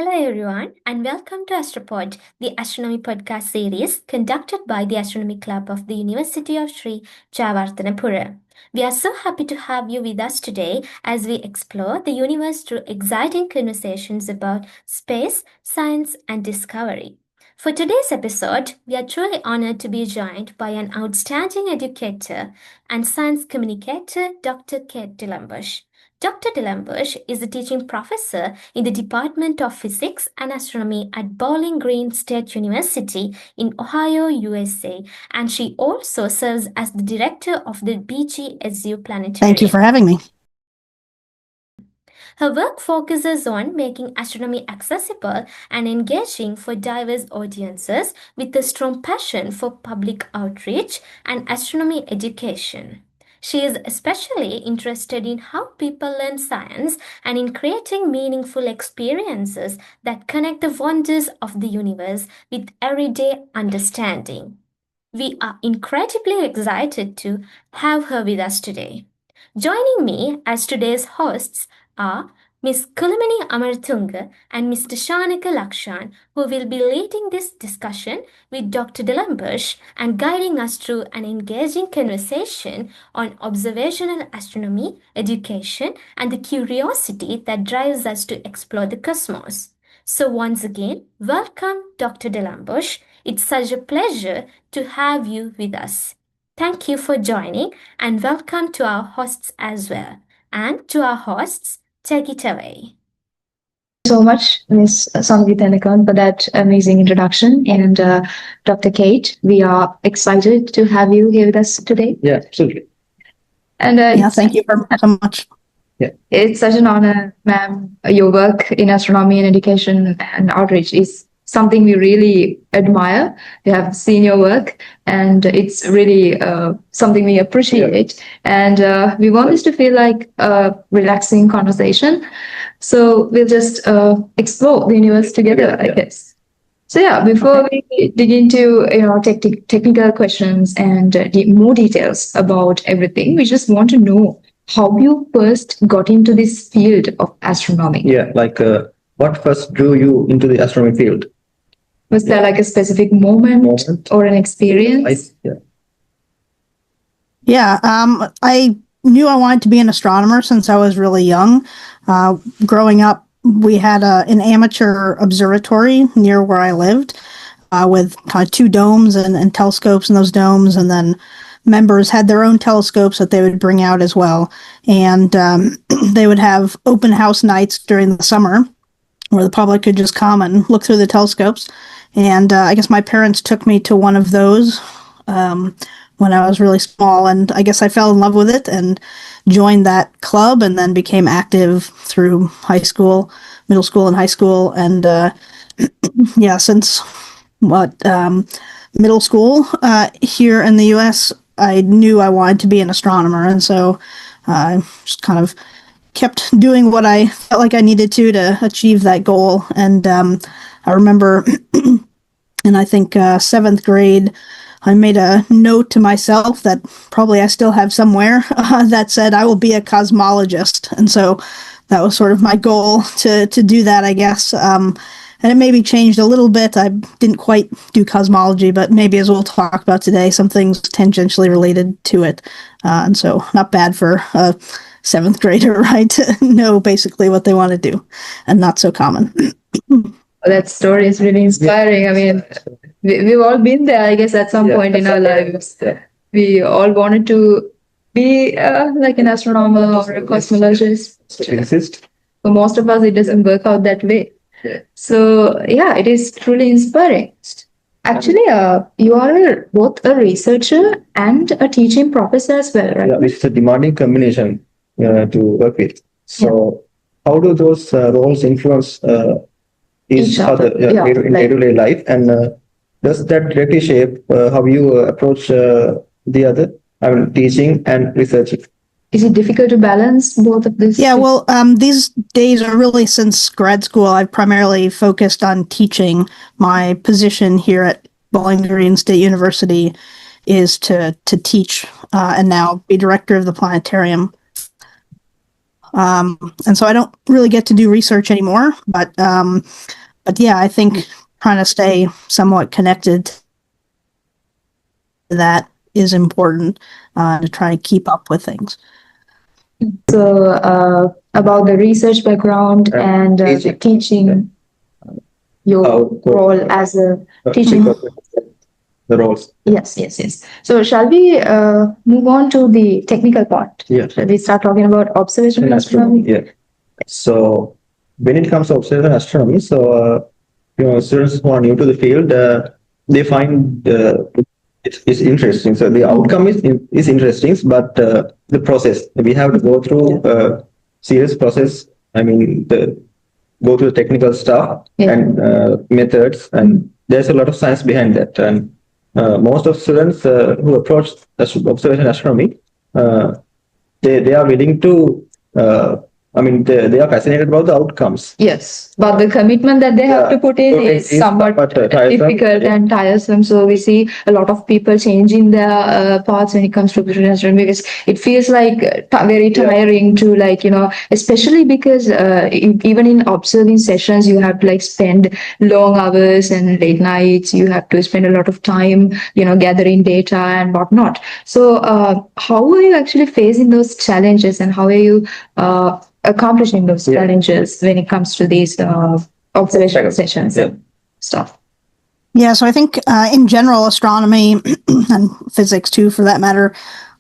Hello, everyone, and welcome to AstroPod, the astronomy podcast series conducted by the Astronomy Club of the University of Sri Jayewardenepura. We are so happy to have you with us today as we explore the universe through exciting conversations about space, science, and discovery. For today's episode, we are truly honored to be joined by an outstanding educator and science communicator, Dr. Kate Dellenbusch. Dr. Dellenbusch is a teaching professor in the Department of Physics and Astronomy at Bowling Green State University in Ohio, USA, and she also serves as the director of the BGSU Planetarium. Thank you for having me. Her work focuses on making astronomy accessible and engaging for diverse audiences with a strong passion for public outreach and astronomy education. She is especially interested in how people learn science and in creating meaningful experiences that connect the wonders of the universe with everyday understanding. We are incredibly excited to have her with us today. Joining me as today's hosts are Ms. Kulamini Amarathunga and Mr. Shanaka Lakshan, who will be leading this discussion with Dr. Dellenbusch and guiding us through an engaging conversation on observational astronomy, education, and the curiosity that drives us to explore the cosmos. So once again, welcome Dr. Dellenbusch. It's such a pleasure to have you with us. Thank you for joining and welcome to our hosts as well. And to our hosts, take it away. So much, Ms. Sangeeta, for that amazing introduction. And Dr. Kate, we are excited to have you here with us today. Yeah, absolutely. And Thank you so much. Yeah, it's such an honor, ma'am. Your work in astronomy and education and outreach is something we really admire. We have seen your work, and it's really something we appreciate. And we want this to feel like a relaxing conversation. So we'll just explore the universe together, I guess. So yeah, before we dig into technical questions and more details about everything, we just want to know how you first got into this field of astronomy. Yeah, like what first drew you into the astronomy field? Was there like a specific moment or an experience? I knew I wanted to be an astronomer since I was really young. Growing up, we had an amateur observatory near where I lived with kind of two domes and telescopes in those domes, and then members had their own telescopes that they would bring out as well. And they would have open house nights during the summer where the public could just come and look through the telescopes. And I guess my parents took me to one of those when I was really small, and I guess I fell in love with it and joined that club, and then became active through high school, middle school, and high school. And since middle school here in the U.S., I knew I wanted to be an astronomer, and so I just kind of kept doing what I felt like I needed to achieve that goal. And I remember in, I think, seventh grade, I made a note to myself that probably I still have somewhere that said I will be a cosmologist. And so that was sort of my goal to do that, I guess. And it maybe changed a little bit. I didn't quite do cosmology, but maybe, as we'll talk about today, some things tangentially related to it. And so not bad for a seventh grader, right, to know basically what they want to do, and not so common. That story is really inspiring. I mean, we've all been there, I guess, at some point in our lives. We all wanted to be like an astronomer or a cosmologist. For most of us, it doesn't work out that way. So yeah, it is truly inspiring. Actually, you are both a researcher and a teaching professor as well, right? Yeah, it's a demanding combination to work with. So how do those roles influence each other in day-to-day life, and does that directly shape how you approach the other, teaching and researching? Is it difficult to balance both of these? Yeah, well, these days are really, since grad school, I've primarily focused on teaching. My position here at Bowling Green State University is to teach and now be director of the planetarium. And so I don't really get to do research anymore, but yeah, I think trying to stay somewhat connected to that is important, to try to keep up with things. So about the research background and teaching, your role as a teacher. The roles. Yes. So shall we move on to the technical part? Yeah. Shall we start talking about observational astronomy? Yeah. So when it comes to observational astronomy, students who are new to the field, they find it's interesting. So the outcome is interesting, but the process, we have to go through a serious process. I mean, go through the technical stuff and methods, and there's a lot of science behind that. And most of students who approach observational astronomy, they are willing to. They are fascinated about the outcomes. Yes, but the commitment that they have to put in is somewhat difficult and tiresome. So we see a lot of people changing their paths when it comes to observational astronomy, because it feels like very tiring to, like, especially because even in observing sessions, you have to like spend long hours and late nights. You have to spend a lot of time, gathering data and whatnot. So how are you actually facing those challenges, and how are you accomplishing those challenges when it comes to these observation sessions and stuff? Yeah, so I think in general, astronomy and physics too, for that matter,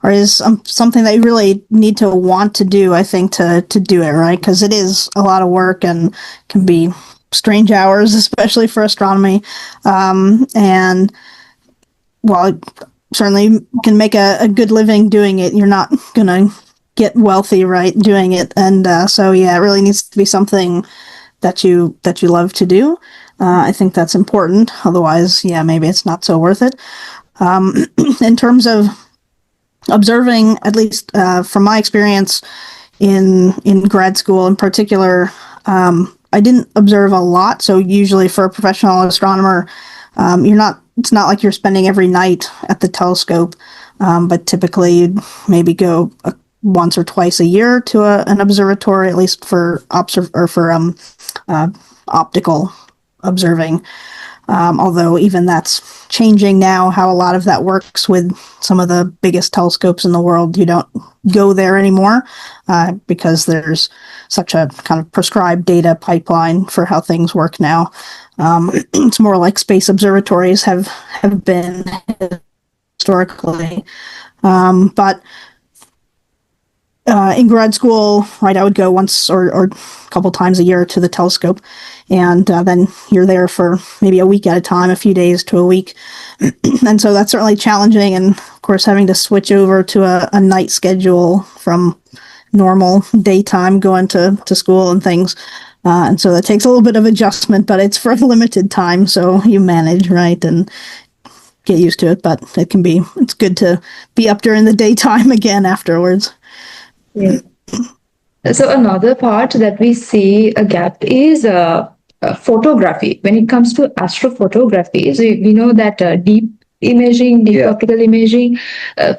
is something that you really need to want to do, I think, to do it, right? Because it is a lot of work and can be strange hours, especially for astronomy. And while certainly you can make a good living doing it, you're not going to get wealthy, right, doing it. And so yeah, it really needs to be something that you love to do. I think that's important. Otherwise, yeah, maybe it's not so worth it. In terms of observing, at least from my experience in grad school in particular, I didn't observe a lot. So usually for a professional astronomer, it's not like you're spending every night at the telescope, but typically you'd maybe go once or twice a year to an observatory, at least for optical observing. Although even that's changing now, how a lot of that works with some of the biggest telescopes in the world. You don't go there anymore because there's such a kind of prescribed data pipeline for how things work now. It's more like space observatories have been historically. But in grad school, right, I would go once or a couple times a year to the telescope, and then you're there for maybe a week at a time, a few days to a week. And so that's certainly challenging, and of course having to switch over to a night schedule from normal daytime going to school and things. And so that takes a little bit of adjustment, but it's for a limited time, so you manage, right, and get used to it. But it's good to be up during the daytime again afterwards. Yeah. So another part that we see a gap is photography. When it comes to astrophotography, so we know that deep optical imaging.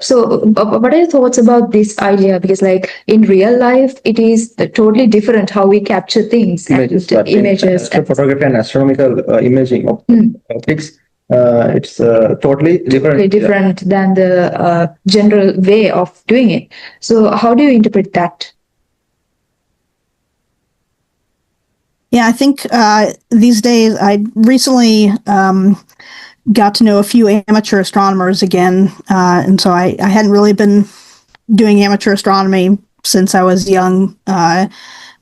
So what are your thoughts about this idea? Because like in real life, it is totally different how we capture things. Images. Photography and astronomical imaging of optics. It's totally different than the general way of doing it. So how do you interpret that? Yeah, I think these days, I recently got to know a few amateur astronomers again, and so I hadn't really been doing amateur astronomy since I was young,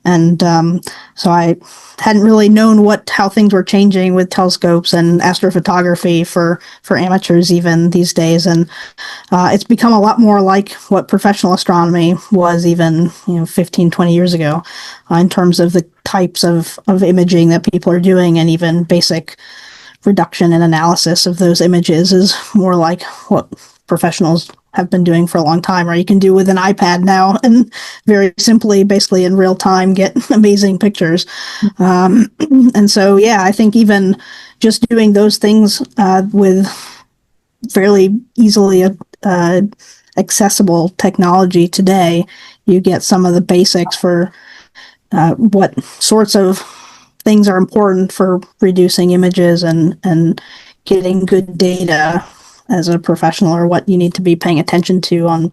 and so I hadn't really known how things were changing with telescopes and astrophotography for amateurs even these days. And it's become a lot more like what professional astronomy was even 15, 20 years ago, in terms of the types of imaging that people are doing, and even basic reduction and analysis of those images is more like what professionals have been doing for a long time, or you can do with an iPad now, and very simply, basically in real time, get amazing pictures. And so, yeah, I think even just doing those things with fairly easily accessible technology today, you get some of the basics for what sorts of things are important for reducing images and getting good data as a professional, or what you need to be paying attention to on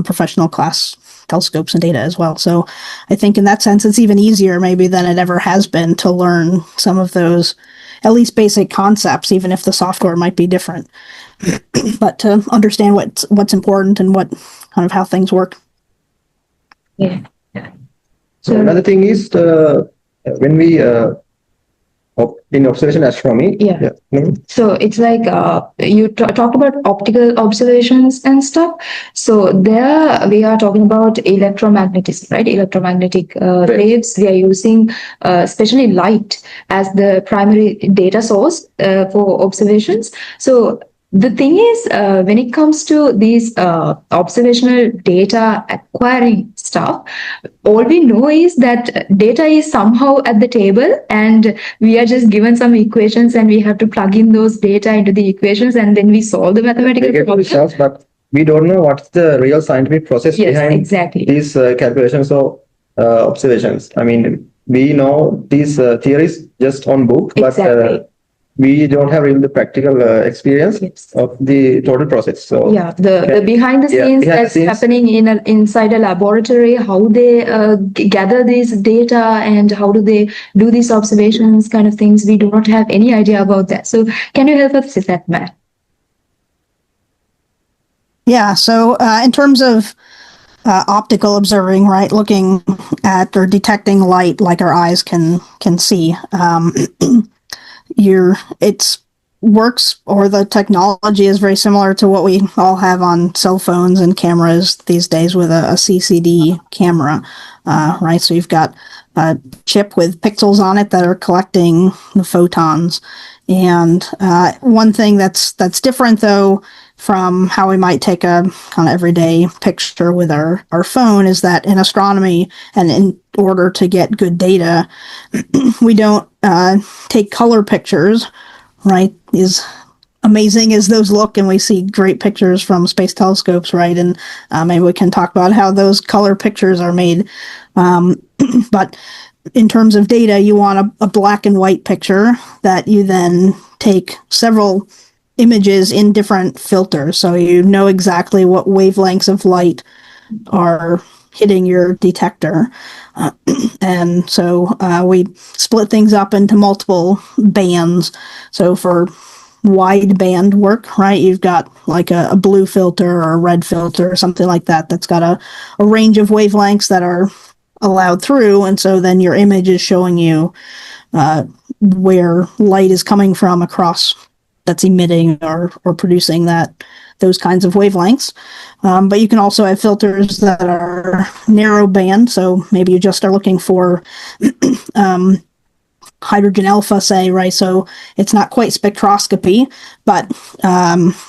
professional class telescopes and data as well. So I think in that sense, it's even easier maybe than it ever has been to learn some of those, at least basic concepts, even if the software might be different, but to understand what's important and what kind of how things work. Yeah. So another thing is when we in observation astronomy. Yeah. Mm-hmm. So it's like you talked about optical observations and stuff. So there we are talking about electromagnetism, right? Electromagnetic waves. We are using especially light as the primary data source for observations. So the thing is, when it comes to these observational data acquiring stuff, all we know is that data is somehow at the table, and we are just given some equations, and we have to plug in those data into the equations, and then we solve the mathematical problem. Results, but we don't know what's the real scientific process behind these calculations or observations. I mean, we know these theories just on book, but we don't have really the practical experience of the total process. So the behind the scenes that's happening inside a laboratory, how they gather these data and how do they do these observations, kind of things. We do not have any idea about that. So can you help us with that, Matt? Yeah. So in terms of optical observing, right, looking at or detecting light like our eyes can see. It's works, or the technology is very similar to what we all have on cell phones and cameras these days with a CCD camera, right? So you've got a chip with pixels on it that are collecting the photons. And one thing that's different, though, from how we might take a kind of everyday picture with our phone, is that in astronomy, and in order to get good data, we don't take color pictures, right? Is amazing as those look, and we see great pictures from space telescopes, right? And maybe we can talk about how those color pictures are made. But in terms of data, you want a black and white picture that you then take several images in different filters, so you know exactly what wavelengths of light are hitting your detector. And so we split things up into multiple bands. So for wide band work, right, you've got like a blue filter or a red filter or something like that that's got a range of wavelengths that are allowed through, and so then your image is showing you where light is coming from across, that's emitting or producing those kinds of wavelengths. But you can also have filters that are narrow band, so maybe you just are looking for hydrogen alpha, say, right? So it's not quite spectroscopy, but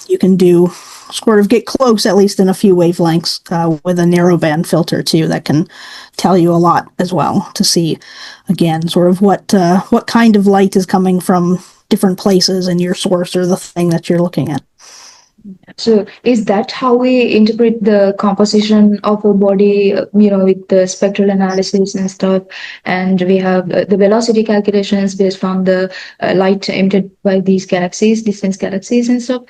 you can do sort of get close, at least in a few wavelengths, with a narrowband filter too, that can tell you a lot as well, to see, again, sort of what kind of light is coming from different places in your source or the thing that you're looking at. So is that how we interpret the composition of a body, with the spectral analysis and stuff? And we have the velocity calculations based on the light emitted by these galaxies, distant galaxies and stuff.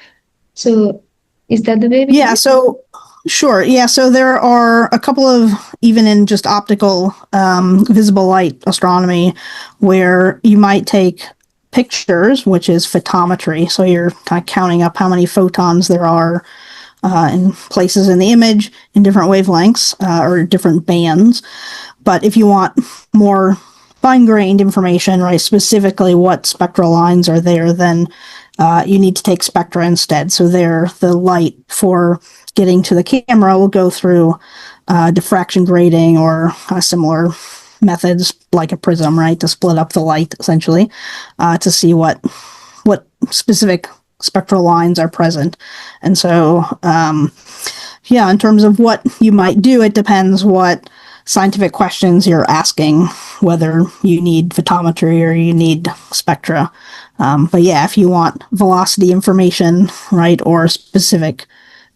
So is that the way we do it? So sure. Yeah. So there are a couple of, even in just optical visible light astronomy, where you might take pictures, which is photometry. So you're kind of counting up how many photons there are in places in the image in different wavelengths or different bands. But if you want more fine-grained information, right, specifically what spectral lines are there, then you need to take spectra instead. So there, the light for getting to the camera will go through diffraction grating or similar methods like a prism, right, to split up the light essentially to see what specific spectral lines are present. And so in terms of what you might do, it depends what scientific questions you're asking, whether you need photometry or you need spectra. But yeah, if you want velocity information, right, or specific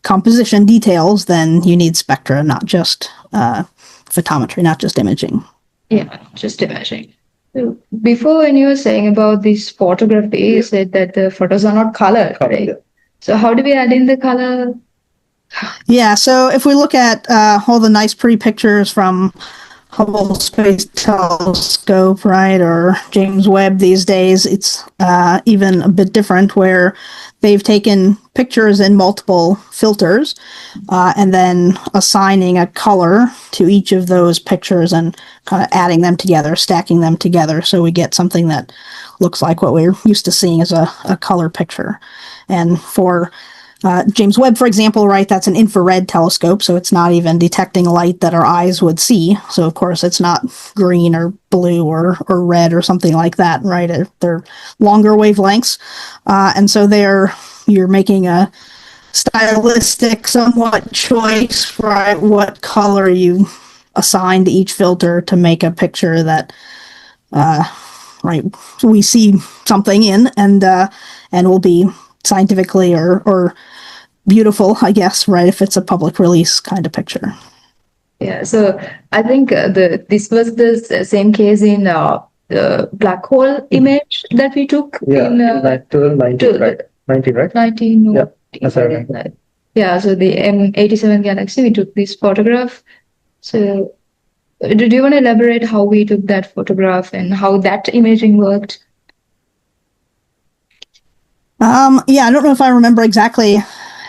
composition details, then you need spectra, not just photometry, not just imaging. Yeah, just imaging. Before, when you were saying about this photography, you said that the photos are not colored, right? Yeah. So how do we add in the color? Yeah, so if we look at all the nice pretty pictures from Hubble Space Telescope, right, or James Webb these days, it's even a bit different where they've taken pictures in multiple filters and then assigning a color to each of those pictures and kind of adding them together, stacking them together, so we get something that looks like what we're used to seeing as a color picture. And for James Webb, for example, right, that's an infrared telescope, so it's not even detecting light that our eyes would see. So, of course, it's not green or blue or red or something like that, right? They're longer wavelengths. And so you're making a stylistic, somewhat choice, right? What color you assign to each filter to make a picture that, right, we see something in and will be scientifically or beautiful, I guess, right, if it's a public release kind of picture. Yeah, so I think this was the same case in the black hole image that we took in 19, right? 19, right? 19. Yeah, that's right. Yeah, so the M87 galaxy, we took this photograph. So do you want to elaborate how we took that photograph and how that imaging worked? Yeah, I don't know if I remember exactly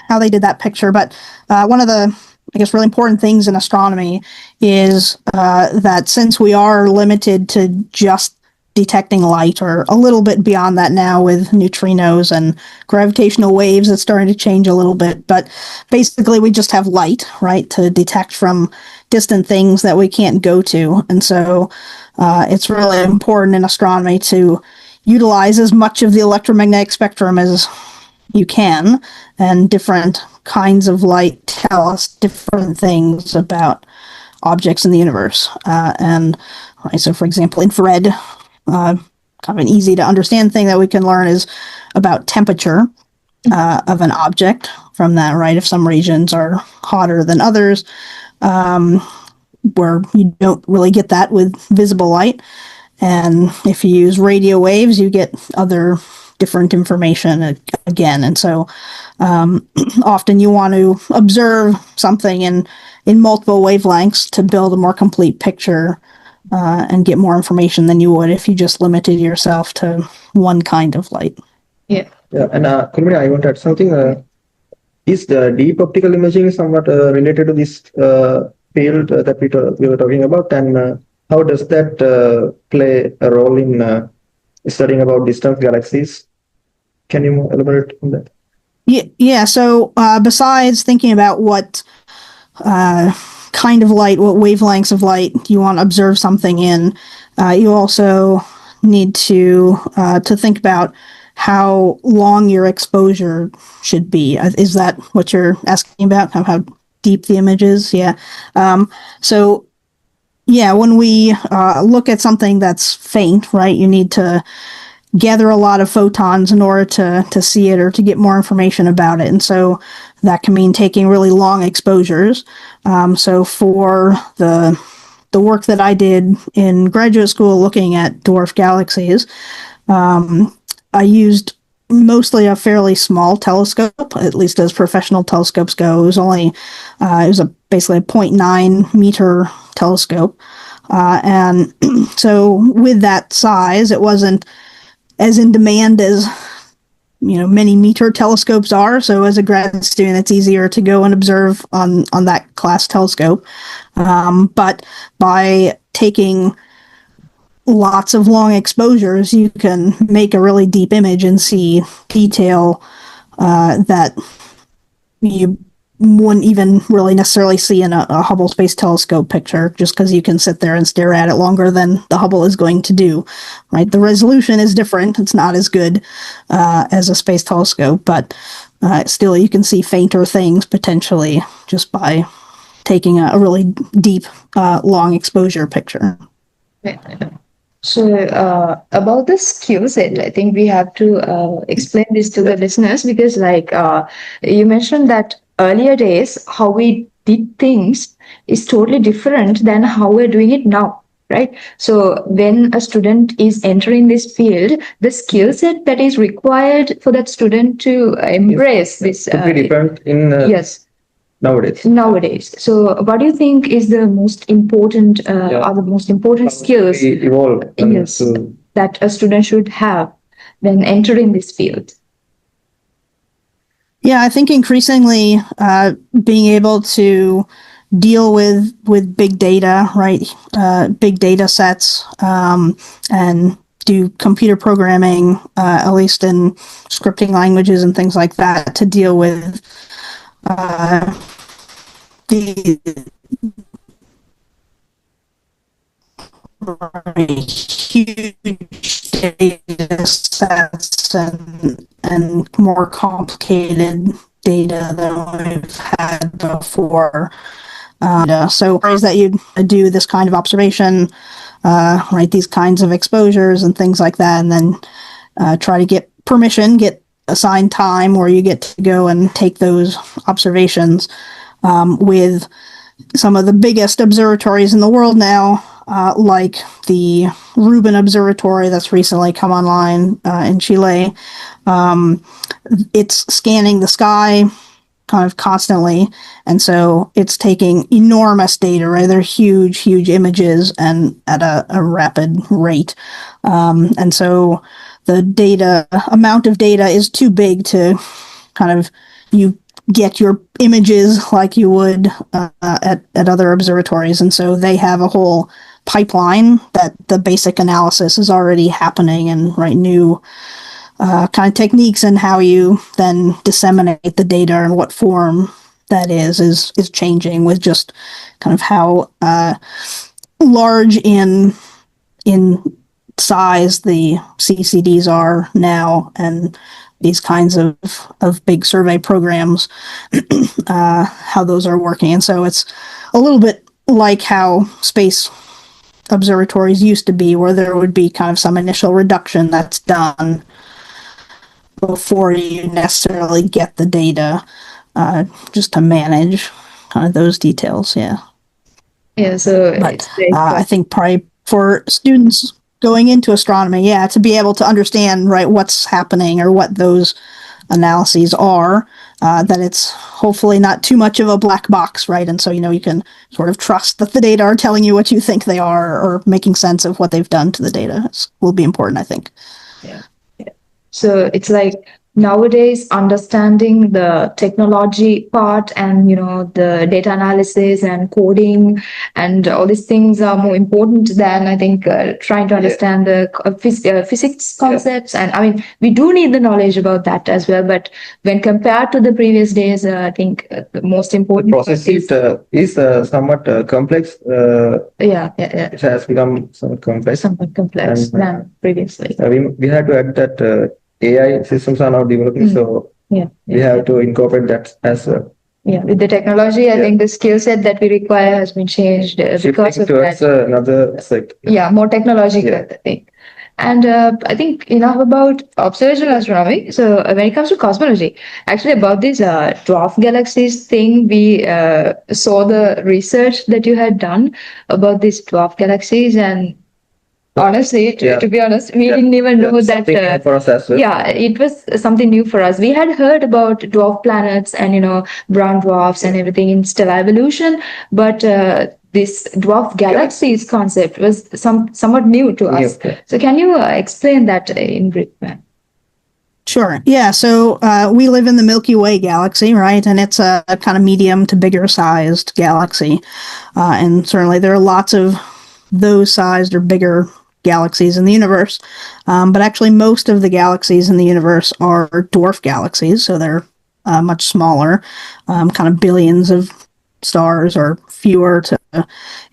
how they did that picture, but one of the, I guess, really important things in astronomy is that since we are limited to just detecting light, or a little bit beyond that now with neutrinos and gravitational waves, it's starting to change a little bit, but basically we just have light, right, to detect from distant things that we can't go to. And so it's really important in astronomy to utilize as much of the electromagnetic spectrum as you can, and different kinds of light tell us different things about objects in the universe. And right, so, for example, infrared, kind of an easy to understand thing that we can learn is about temperature of an object from that, right? If some regions are hotter than others, where you don't really get that with visible light. And if you use radio waves, you get other different information again. And so often you want to observe something in multiple wavelengths to build a more complete picture and get more information than you would if you just limited yourself to one kind of light. Yeah. Yeah, and Kulamini, I want to add something. Is the deep optical imaging somewhat related to this field that we were talking about, and how does that play a role in studying about distant galaxies? Can you elaborate on that? Yeah. So besides thinking about what kind of light, what wavelengths of light you want to observe something in, you also need to think about how long your exposure should be. Is that what you're asking about? How deep the image is? Yeah. So yeah, when we look at something that's faint, right, you need to gather a lot of photons in order to see it or to get more information about it. And so that can mean taking really long exposures. So for the work that I did in graduate school looking at dwarf galaxies, I used mostly a fairly small telescope, at least as professional telescopes go. It was only, it was basically a 0.9 meter telescope. And so with that size, it wasn't as in demand as many meter telescopes are. So as a grad student, it's easier to go and observe on that class telescope. But by taking lots of long exposures, you can make a really deep image and see detail that you wouldn't even really necessarily see in a Hubble Space Telescope picture, just because you can sit there and stare at it longer than the Hubble is going to do, right? The resolution is different. It's not as good as a space telescope, but still you can see fainter things potentially just by taking a really deep, long exposure picture. So about the skill set, I think we have to explain this to the listeners, because you mentioned that earlier days, how we did things is totally different than how we're doing it now, right? So when a student is entering this field, the skill set that is required for that student to embrace this could be different in yes, nowadays. So what do you think is the most important are the most important skills evolve yes, that a student should have when entering this field? Yeah, I think increasingly being able to deal with big data, right? Big data sets, and do computer programming, at least in scripting languages and things like that, to deal with the huge data sets and more complicated data than we've had before. So ways that you do this kind of observation, right, these kinds of exposures and things like that, and then try to get permission, get assigned time where you get to go and take those observations with some of the biggest observatories in the world now, like the Rubin Observatory that's recently come online in Chile. It's scanning the sky kind of constantly, and so it's taking enormous data, right? They're huge images and at a rapid rate. And so the amount of data is too big to kind of, you get your images like you would at other observatories. And so they have a whole pipeline that the basic analysis is already happening, and right, new kind of techniques and how you then disseminate the data and what form that is changing with just kind of how large in size the CCDs are now, and these kinds of big survey programs, how those are working. And so it's a little bit like how space observatories used to be, where there would be kind of some initial reduction that's done before you necessarily get the data, just to manage kind of those details. Yeah. Yeah, so but I think probably for students going into astronomy, to be able to understand, right, what's happening or what those analyses are, that it's hopefully not too much of a black box, right? And so, you can sort of trust that the data are telling you what you think they are, or making sense of what they've done to the data will be important, I think. Yeah. So it's like nowadays understanding the technology part and the data analysis and coding and all these things are more important than I think trying to understand the physics concepts. And I mean, we do need the knowledge about that as well, but when compared to the previous days, I think the most important process is somewhat complex. It has become somewhat complex than previously. We had to add that AI systems are now developing, so we have to incorporate that as well. Yeah, with the technology, I think the skill set that we require has been changed because of that. Another aspect. More technological, I think. And I think enough about observational astronomy. So when it comes to cosmology, actually about this dwarf galaxies thing, we saw the research that you had done about these dwarf galaxies, and honestly, to be honest, we didn't even know that. For us as well. Yeah, it was something new for us. We had heard about dwarf planets and brown dwarfs and everything in stellar evolution, but this dwarf galaxies concept was somewhat new to us. So can you explain that in brief, ma'am? Sure. Yeah. So we live in the Milky Way galaxy, right? And it's a kind of medium to bigger sized galaxy. And certainly there are lots of those sized or bigger galaxies in the universe. But actually most of the galaxies in the universe are dwarf galaxies. So they're much smaller, kind of billions of stars or fewer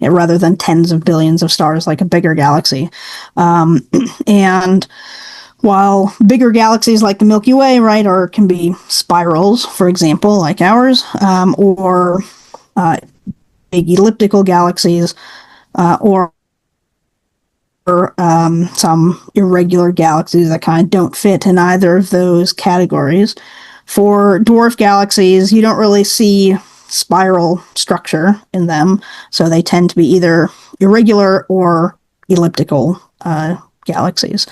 rather than tens of billions of stars like a bigger galaxy. And while bigger galaxies like the Milky Way, right, can be spirals, for example, like ours, or big elliptical galaxies, or some irregular galaxies that kind of don't fit in either of those categories. For dwarf galaxies, you don't really see spiral structure in them, so they tend to be either irregular or elliptical galaxies.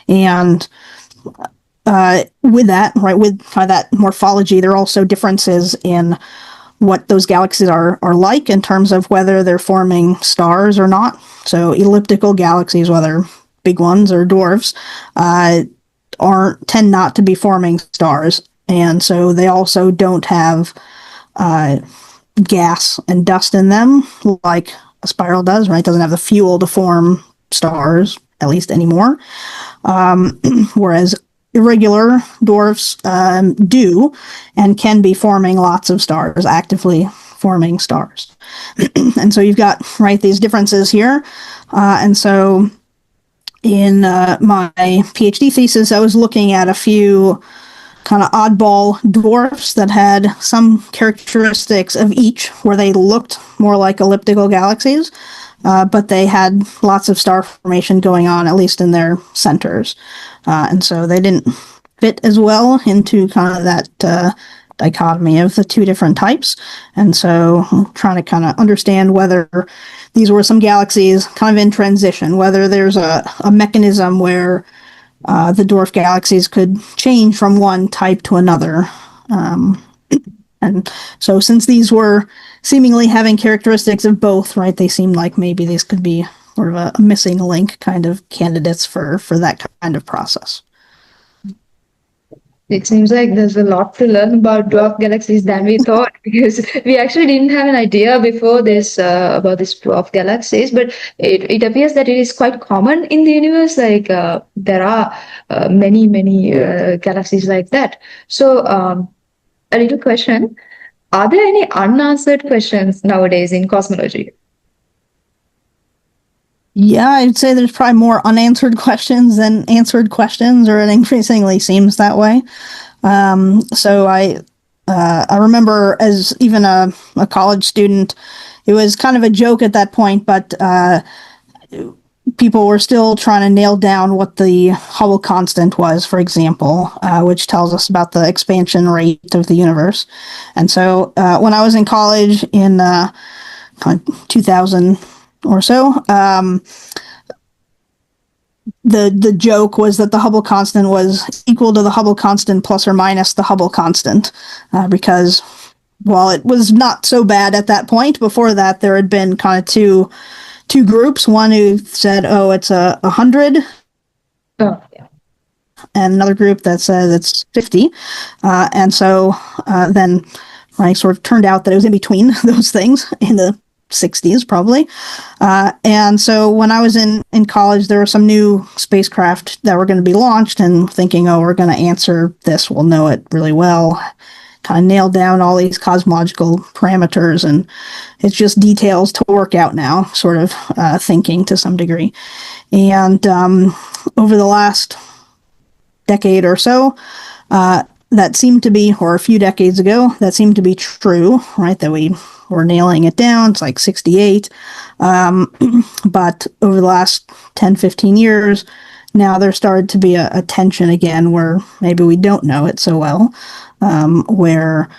And with that, right, with that morphology, there are also differences in what those galaxies are like in terms of whether they're forming stars or not. So elliptical galaxies, whether big ones or dwarfs, tend not to be forming stars, and so they also don't have gas and dust in them like a spiral does, right? It doesn't have the fuel to form stars, at least anymore. Whereas irregular dwarfs do and can be forming lots of stars, actively forming stars. And so you've got, right, these differences here. And so in my PhD thesis, I was looking at a few kind of oddball dwarfs that had some characteristics of each where they looked more like elliptical galaxies, but they had lots of star formation going on, at least in their centers. And so they didn't fit as well into kind of that dichotomy of the two different types. And so I'm trying to kind of understand whether these were some galaxies kind of in transition, whether there's a mechanism where the dwarf galaxies could change from one type to another. And so since these were seemingly having characteristics of both, right, they seemed like maybe these could be sort of a missing link kind of candidates for that kind of process. It seems like there's a lot to learn about dwarf galaxies than we thought, because we actually didn't have an idea before this about these dwarf galaxies. But it appears that it is quite common in the universe. Like there are many galaxies like that. So a little question: are there any unanswered questions nowadays in cosmology? Yeah, I'd say there's probably more unanswered questions than answered questions, or it increasingly seems that way. So I remember as even a college student, it was kind of a joke at that point, but people were still trying to nail down what the Hubble constant was, for example, which tells us about the expansion rate of the universe. And so when I was in college in 2000 or so, the joke was that the Hubble constant was equal to the Hubble constant plus or minus the Hubble constant, because while it was not so bad at that point, before that there had been kind of two groups. One who said, "Oh, it's 100," Oh, yeah. and another group that says it's 50. And so then I sort of turned out that it was in between those things in the 60s, probably. And so when I was in college, there were some new spacecraft that were going to be launched, and thinking, oh, we're going to answer this, we'll know it really well. Kind of nailed down all these cosmological parameters, and it's just details to work out now, sort of thinking to some degree. And over the last decade or so, that seemed to be, or a few decades ago, that seemed to be true, right? That we were nailing it down. It's like 68. But over the last 10, 15 years, now there started to be a tension again where maybe we don't know it so well, where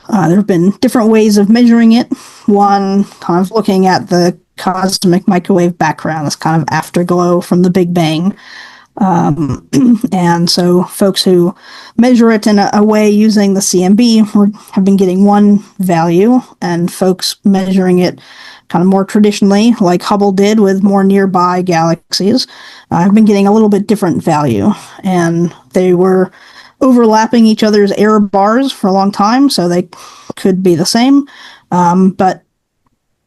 there have been different ways of measuring it. One, kind of looking at the cosmic microwave background, this kind of afterglow from the Big Bang. And so folks who measure it in a way using the CMB have been getting one value, and folks measuring it kind of more traditionally, like Hubble did with more nearby galaxies, have been getting a little bit different value. And they were overlapping each other's error bars for a long time, so they could be the same. But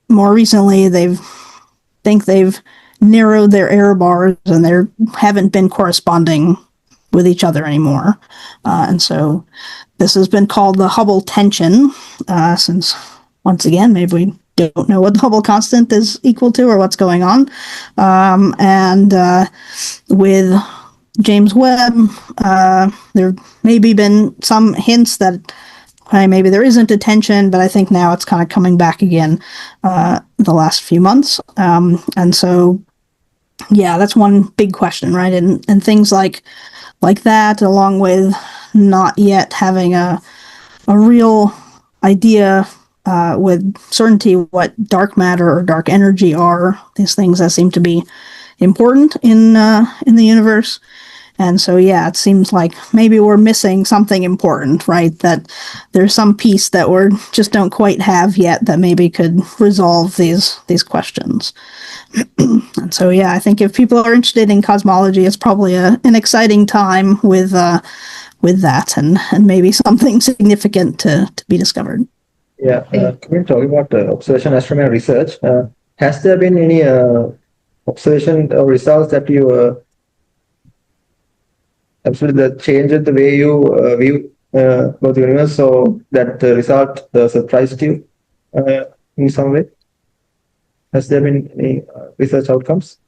more recently, they've narrowed their error bars, and they haven't been corresponding with each other anymore. And so this has been called the Hubble tension, since, once again, maybe we don't know what the Hubble constant is equal to or what's going on. And with James Webb, there maybe been some hints that maybe there isn't a tension, but I think now it's kind of coming back again the last few months. And so, yeah, that's one big question, right? And things like that, along with not yet having a real idea with certainty what dark matter or dark energy are, these things that seem to be important in the universe. And so, yeah, it seems like maybe we're missing something important, right? That there's some piece that we just don't quite have yet that maybe could resolve these questions. And so, yeah, I think if people are interested in cosmology, it's probably an exciting time with that, and maybe something significant to be discovered. Yeah, when talking about observation astronomy research, has there been any observation or results that you absolutely that changed the way you view about the universe, so that the result surprised you in some way? Has there been any research outcomes?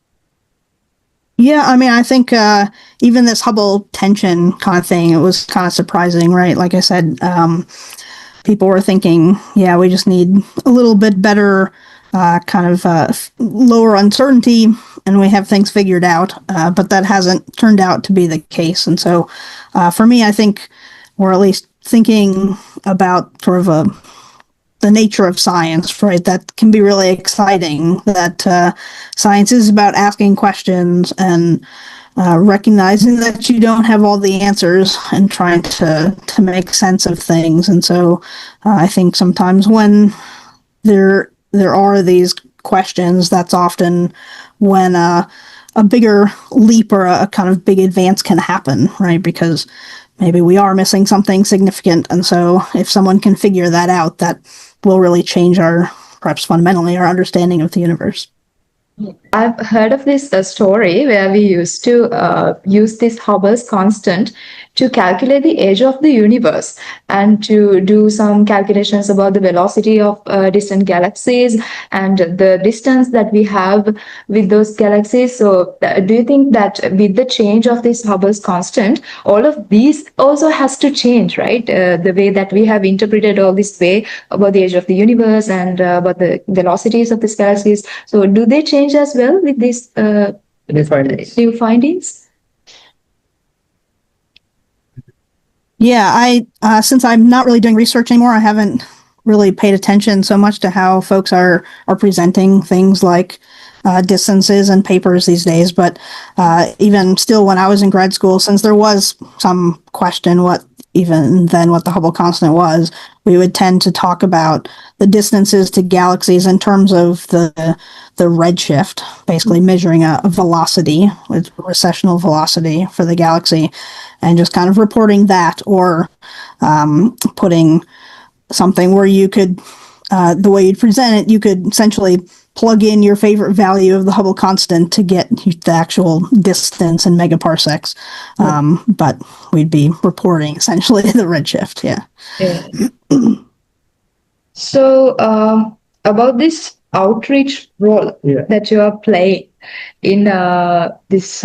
Yeah, I mean, I think even this Hubble tension kind of thing, it was kind of surprising, right? Like I said, people were thinking, yeah, we just need a little bit better lower uncertainty, and we have things figured out. But that hasn't turned out to be the case. And so for me, I think we're at least thinking about sort of the nature of science, right? That can be really exciting, that science is about asking questions and recognizing that you don't have all the answers and trying to make sense of things. And so I think sometimes when there are these questions, that's often when a bigger leap or a kind of big advance can happen, right? Because maybe we are missing something significant. And so if someone can figure that out, that will really change perhaps fundamentally, our understanding of the universe. I've heard of this story where we used to use this Hubble's constant to calculate the age of the universe and to do some calculations about the velocity of distant galaxies and the distance that we have with those galaxies. So do you think that with the change of this Hubble's constant, all of these also has to change, right? The way that we have interpreted all this way about the age of the universe and about the velocities of these galaxies. So do they change as well with these new findings? Yeah, since I'm not really doing research anymore, I haven't really paid attention so much to how folks are presenting things like distances and papers these days. But even still, when I was in grad school, since there was some question what the Hubble constant was, we would tend to talk about the distances to galaxies in terms of the redshift, basically measuring a velocity, with recessional velocity for the galaxy, and just kind of reporting that, or putting something where you could, the way you'd present it, you could essentially plug in your favorite value of the Hubble constant to get the actual distance in megaparsecs. But we'd be reporting essentially the redshift. Yeah. So about this outreach role that you are playing in this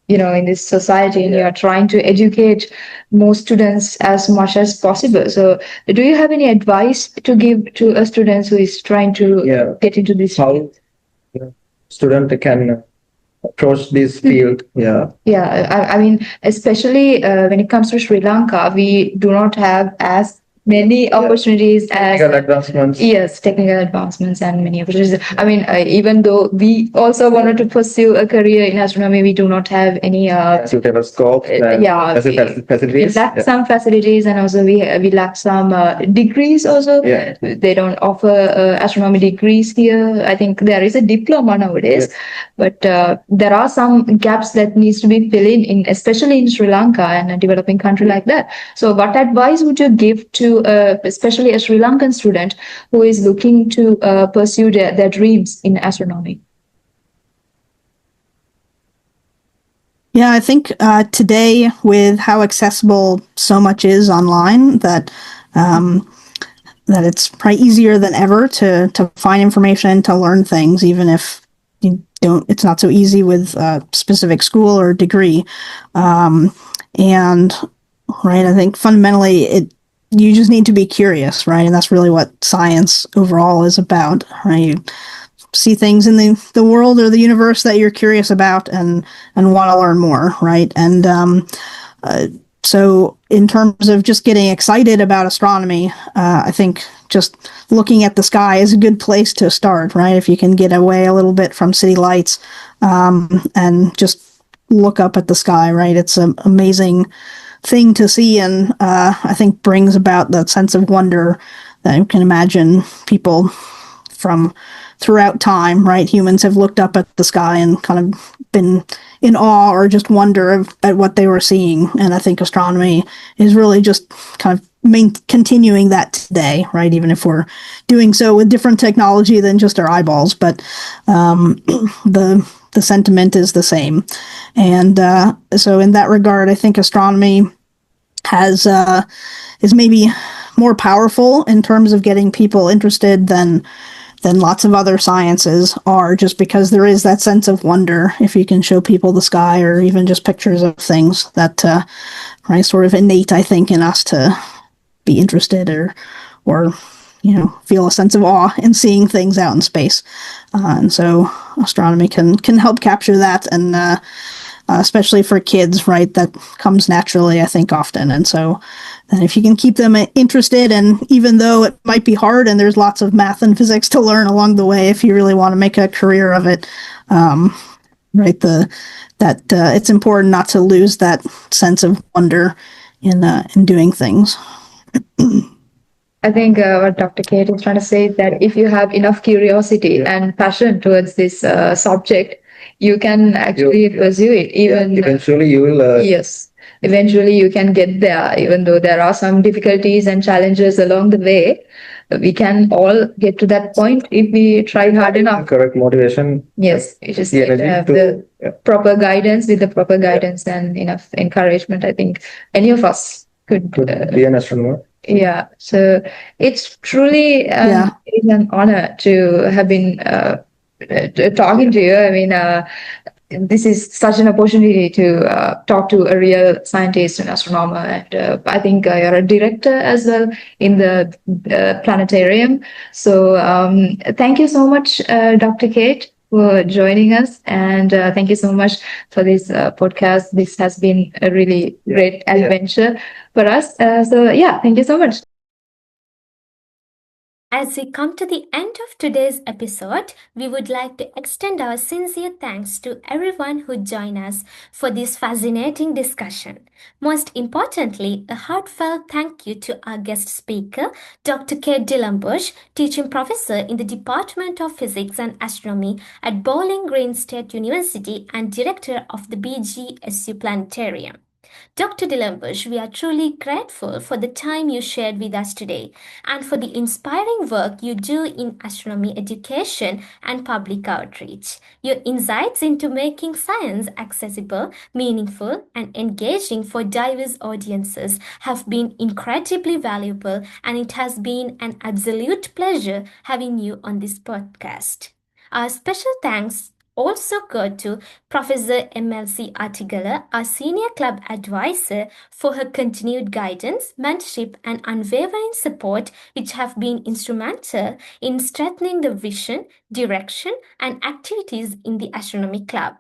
in this society, and you are trying to educate more students as much as possible. So do you have any advice to give to a student who is trying to get into this field? How student can approach this field? I mean, especially when it comes to Sri Lanka, we do not have as many opportunities as technical advancements. Yes, technical advancements and many opportunities. I mean, even though we also wanted to pursue a career in astronomy, we do not have any telescope. Facilities. We lack some facilities, and also we lack some degrees also. They don't offer astronomy degrees here. I think there is a diploma nowadays, but there are some gaps that needs to be filled in, especially in Sri Lanka and a developing country like that. So what advice would you give to especially a Sri Lankan student who is looking to pursue their dreams in astronomy? Yeah, I think today, with how accessible so much is online, that it's probably easier than ever to find information, to learn things, even if you don't. It's not so easy with a specific school or degree. And right, I think fundamentally you just need to be curious, right? And that's really what science overall is about, right? You see things in the world or the universe that you're curious about and want to learn more, right? And So in terms of just getting excited about astronomy, I think just looking at the sky is a good place to start, right? If you can get away a little bit from city lights and just look up at the sky, right? It's an amazing thing to see, and I think brings about that sense of wonder that you can imagine people from throughout time, right? Humans have looked up at the sky and kind of been in awe or just wonder at what they were seeing. And I think astronomy is really just kind of continuing that today, right? Even if we're doing so with different technology than just our eyeballs, but the sentiment is the same. And so in that regard, I think astronomy has is maybe more powerful in terms of getting people interested than lots of other sciences are, just because there is that sense of wonder. If you can show people the sky or even just pictures of things, that right, sort of innate, I think, in us to be interested or feel a sense of awe in seeing things out in space. And so astronomy can help capture that, and especially for kids, right? That comes naturally, I think, often. And so if you can keep them interested, and even though it might be hard and there's lots of math and physics to learn along the way, if you really want to make a career of it, right, it's important not to lose that sense of wonder in doing things. I think what Dr. Kate is trying to say is that if you have enough curiosity and passion towards this subject, you can actually pursue it. Even eventually, you will. Yes, eventually you can get there. Even though there are some difficulties and challenges along the way, we can all get to that point if we try hard enough. Correct motivation. Yes, you just need to have the proper guidance. With the proper guidance and enough encouragement, I think any of us could be an astronomer. Yeah, so it's truly it's an honor to have been talking to you. I mean, this is such an opportunity to talk to a real scientist and astronomer, and I think you're a director as well in the planetarium. So thank you so much, Dr. Kate, for joining us, and thank you so much for this podcast. This has been a really great adventure for us. So yeah, thank you so much. As we come to the end of today's episode, we would like to extend our sincere thanks to everyone who joined us for this fascinating discussion. Most importantly, a heartfelt thank you to our guest speaker, Dr. K. Dellenbusch, teaching professor in the Department of Physics and Astronomy at Bowling Green State University and director of the BGSU Planetarium. Dr. Dellenbusch, we are truly grateful for the time you shared with us today and for the inspiring work you do in astronomy education and public outreach. Your insights into making science accessible, meaningful, and engaging for diverse audiences have been incredibly valuable, and it has been an absolute pleasure having you on this podcast. Our special thanks also go to Professor MLC Artigala, our Senior Club Advisor, for her continued guidance, mentorship, and unwavering support, which have been instrumental in strengthening the vision, direction, and activities in the Astronomy Club.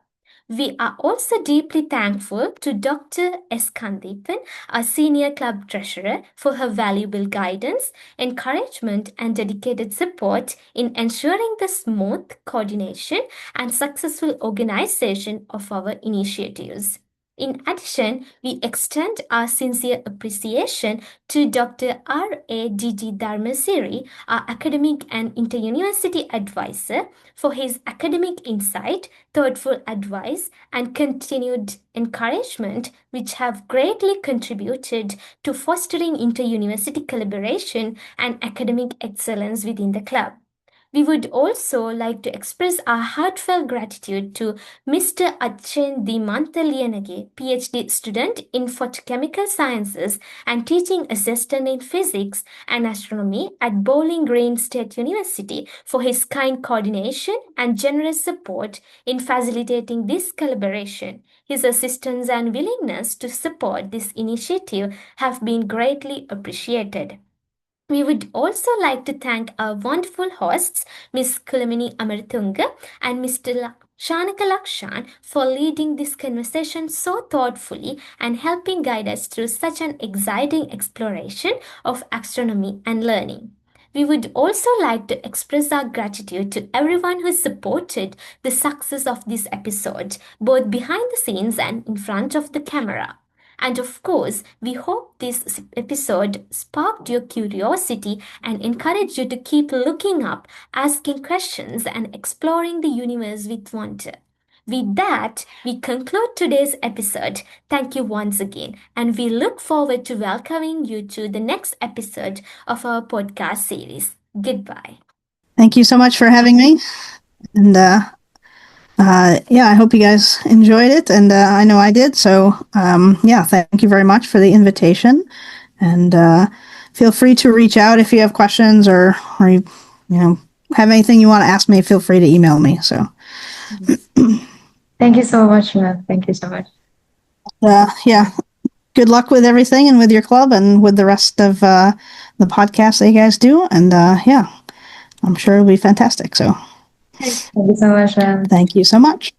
We are also deeply thankful to Dr. S. Kandipan, our Senior Club Treasurer, for her valuable guidance, encouragement, and dedicated support in ensuring the smooth coordination and successful organization of our initiatives. In addition, we extend our sincere appreciation to Dr. R.A.D.D. Dharmasiri, our academic and inter-university advisor, for his academic insight, thoughtful advice, and continued encouragement, which have greatly contributed to fostering inter-university collaboration and academic excellence within the club. We would also like to express our heartfelt gratitude to Mr. Achen Dimantaliyanage, PhD student in photochemical sciences and teaching assistant in physics and astronomy at Bowling Green State University, for his kind coordination and generous support in facilitating this collaboration. His assistance and willingness to support this initiative have been greatly appreciated. We would also like to thank our wonderful hosts, Ms. Kulamini Amarathunga and Mr. Shanaka Lakshan for leading this conversation so thoughtfully and helping guide us through such an exciting exploration of astronomy and learning. We would also like to express our gratitude to everyone who supported the success of this episode, both behind the scenes and in front of the camera. And of course, we hope this episode sparked your curiosity and encouraged you to keep looking up, asking questions, and exploring the universe with wonder. With that, we conclude today's episode. Thank you once again, and we look forward to welcoming you to the next episode of our podcast series. Goodbye. Thank you so much for having me. And yeah, I hope you guys enjoyed it, and I know I did. So yeah, thank you very much for the invitation, and feel free to reach out if you have questions or you know have anything you want to ask me. Feel free to email me. So Thank you so much, ma'am. Thank you so much. Yeah, good luck with everything and with your club and with the rest of the podcasts that you guys do. And yeah, I'm sure it'll be fantastic. So Thank you so much, ma'am. thank you so much.